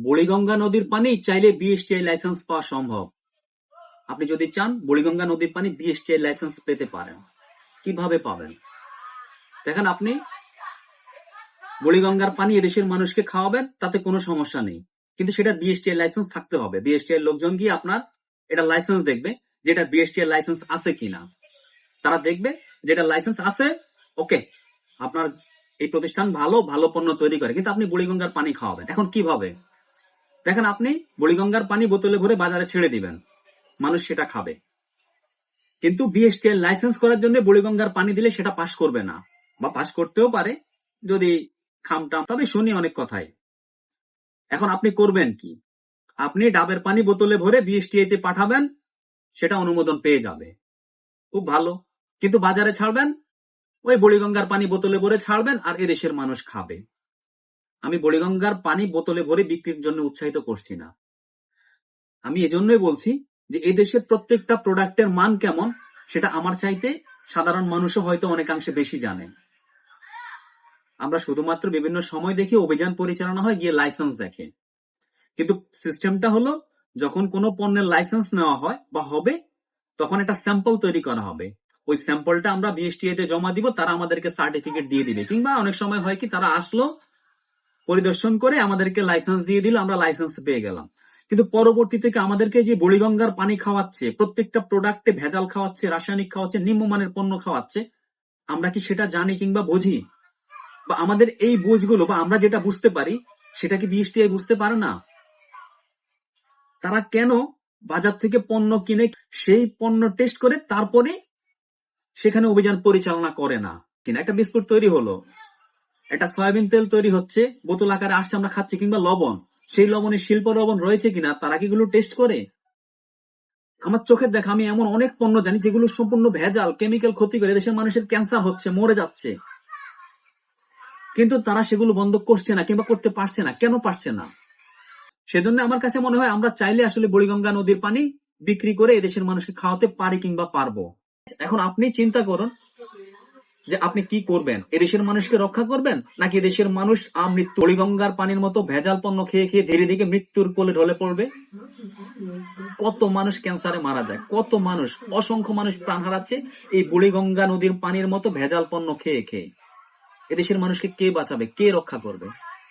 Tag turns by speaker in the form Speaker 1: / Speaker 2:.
Speaker 1: বুড়িগঙ্গা নদীর পানি চাইলে বিএসটিআই লাইসেন্স পাওয়া সম্ভব। আপনি যদি চান বুড়িগঙ্গা নদীর পানি বিএসটিআই লাইসেন্স পেতে পারেন। কিভাবে পাবেন? দেখেন, আপনি বুড়িগঙ্গার পানি এদেশের মানুষকে খাওয়াবেন, তাতে কোনো সমস্যা নেই, কিন্তু সেটা বিএসটিআই লাইসেন্স থাকতে হবে। বিএসটিআই লোকজন গিয়ে আপনার এটা লাইসেন্স দেখবে, যেটা বিএসটিআই লাইসেন্স আছে কিনা। তারা দেখবে যেটা লাইসেন্স আছে, ওকে, আপনার এই প্রতিষ্ঠান ভালো ভালো পণ্য তৈরি করে, কিন্তু আপনি বুড়িগঙ্গার পানি খাওয়াবেন। এখন কিভাবে? দেখেন, আপনি বুড়িগঙ্গার পানি বোতলে ভরে বাজারে ছেড়ে দিবেন, মানুষ সেটা খাবে, কিন্তু বিএসটিআই লাইসেন্স করার জন্য বুড়িগঙ্গার পানি দিলে সেটা পাস করবে না, বা পাস করতেও পারে যদি খামটাম, তবে শুনি অনেক কথাই। এখন আপনি করবেন কি? আপনি ডাবের পানি বোতলে ভরে বিএসটিআই তে পাঠাবেন, সেটা অনুমোদন পেয়ে যাবে, খুব ভালো, কিন্তু বাজারে ছাড়বেন ওই বুড়িগঙ্গার পানি বোতলে ভরে ছাড়বেন, আর এদেশের মানুষ খাবে। আমি বুড়িগঙ্গার পানি বোতলে ভরে বিক্রির জন্য উৎসাহিত করছি না। আমি এজন্যই বলছি যে এই দেশের প্রত্যেকটা প্রোডাক্টের মান কেমন সেটা আমার চাইতে সাধারণ মানুষও হয়তো অনেকাংশে বেশি জানে। আমরা শুধুমাত্র বিভিন্ন সময় দেখে অভিযান পরিচালনা হয়, গিয়ে লাইসেন্স দেখে, কিন্তু সিস্টেমটা হলো যখন কোনো পণ্যের লাইসেন্স নেওয়া হয় বা হবে, তখন একটা স্যাম্পল তৈরি করা হবে। ওই স্যাম্পলটা আমরা বিএসটিআই তে জমা দিব, তারা আমাদেরকে সার্টিফিকেট দিয়ে দিবে, কিংবা অনেক সময় হয় কি, তারা আসলো, পরিদর্শন করে আমাদেরকে লাইসেন্স দিয়ে দিল, আমরা লাইসেন্স পেয়ে গেলাম। কিন্তু পরবর্তী থেকে আমাদেরকে যে বুড়িগঙ্গার পানি খাওয়াচ্ছে, প্রত্যেকটা প্রোডাক্টে ভেজাল খাওয়াচ্ছে, রাসায়নিক খাওয়াচ্ছে, নিম্নমানের পণ্য খাওয়াচ্ছে, আমরা কি সেটা জানি কিংবা বুঝি? বা আমাদের এই বুঝগুলো বা আমরা যেটা বুঝতে পারি সেটা কি বিএসটিআই বুঝতে পারে না? তারা কেন বাজার থেকে পণ্য কিনে সেই পণ্য টেস্ট করে তারপরে সেখানে অভিযান পরিচালনা করে না? কিনা একটা বিস্কুট তৈরি হলো, একটা সয়াবিন তেল তৈরি হচ্ছে, বোতল আকারে আসছে, আমরা খাচ্ছি, কিংবা লবণ, সেই লবণে শিল্প লবণ রয়েছে কিনা তারা কি এগুলো টেস্ট করে? আমার চোখের দেখা আমি এমন অনেক পণ্য জানি যেগুলো সম্পূর্ণ ভেজাল, কেমিক্যাল ক্ষতি করে দেশের মানুষের ক্যান্সার হচ্ছে, মরে যাচ্ছে, কিন্তু তারা সেগুলো বন্ধ করছে না কিংবা করতে পারছে না। কেন পারছে না? সেজন্য আমার কাছে মনে হয় আমরা চাইলে আসলে বুড়িগঙ্গা নদীর পানি বিক্রি করে এদেশের মানুষকে খাওয়াতে পারি কিংবা পারবো। এখন আপনি চিন্তা করুন যে আপনি কি করবেন? এদেশের মানুষকে রক্ষা করবেন, নাকি এদেশের মানুষ মৃত্যু বুড়িগঙ্গার পানির মতো ভেজাল পণ্য খেয়ে খেয়ে ধীরে ধীরে মৃত্যুর কোলে ঢলে পড়বে? কত মানুষ ক্যান্সারে মারা যায়, কত মানুষ, অসংখ্য মানুষ প্রাণ হারাচ্ছে এই বুড়িগঙ্গা নদীর পানির মতো ভেজাল পণ্য খেয়ে খেয়ে। এদেশের মানুষকে কে বাঁচাবে, কে রক্ষা করবে?